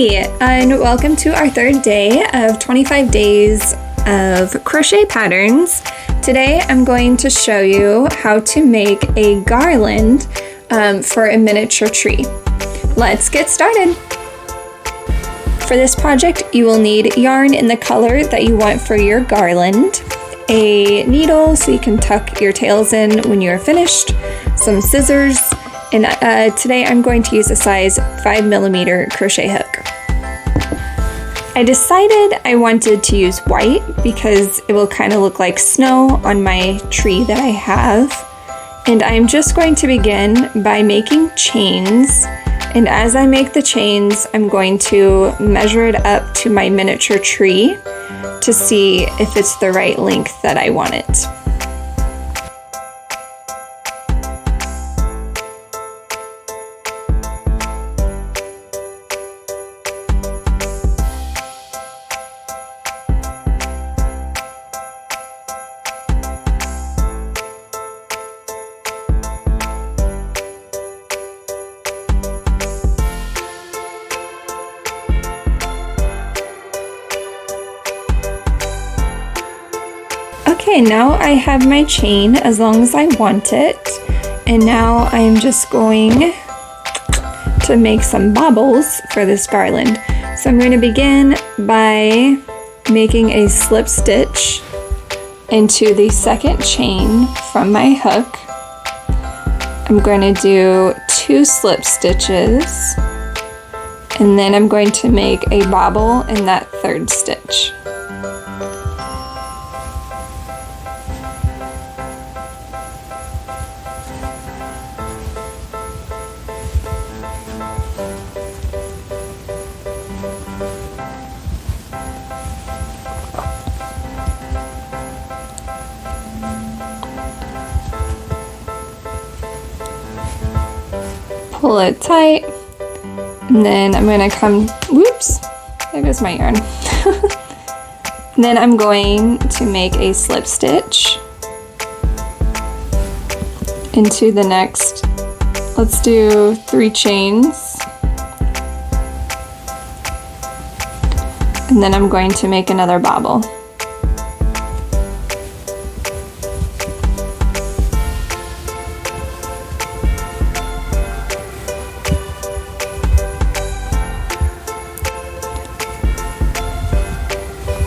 Hi, and welcome to our third day of 25 days of crochet patterns. Today I'm going to show you how to make a garland for a miniature tree. Let's get started. For this project, you will need yarn in the color that you want for your garland, a needle so you can tuck your tails in when you're finished, some scissors, and today I'm going to use a size 5mm crochet hook. I decided I wanted to use white because it will kind of look like snow on my tree that I have. And I'm just going to begin by making chains. And as I make the chains, I'm going to measure it up to my miniature tree to see if it's the right length that I want it. Okay, now I have my chain as long as I want it, and now I'm just going to make some baubles for this garland. So I'm going to begin by making a slip stitch into the second chain from my hook. I'm going to do 2 slip stitches, and then I'm going to make a bauble in that third stitch. Pull it tight, and then I'm going to come, whoops, there goes my yarn. Then I'm going to make a slip stitch into the next, let's do 3 chains, and then I'm going to make another bauble.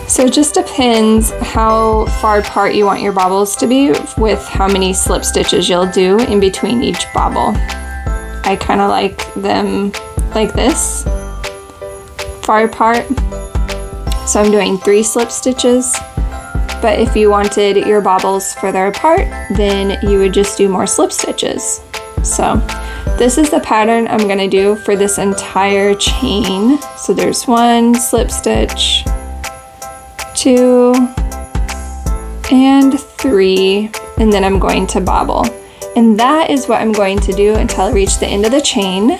So it just depends how far apart you want your baubles to be with how many slip stitches you'll do in between each bauble. I kind of like them like this, far apart. So I'm doing 3 slip stitches, but if you wanted your baubles further apart, then you would just do more slip stitches. So this is the pattern I'm going to do for this entire chain. So there's 1 slip stitch, 2 and 3, and then I'm going to bauble. And that is what I'm going to do until I reach the end of the chain,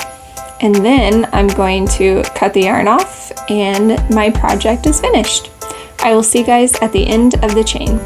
and then I'm going to cut the yarn off and my project is finished. I will see you guys at the end of the chain.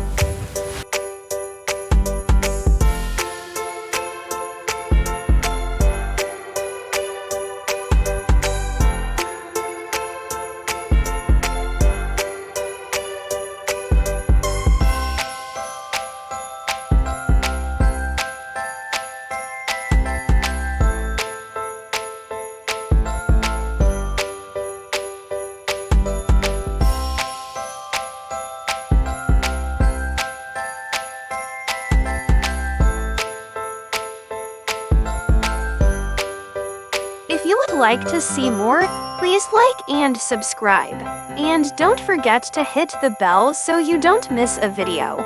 If you would like to see more, please like and subscribe. And don't forget to hit the bell so you don't miss a video.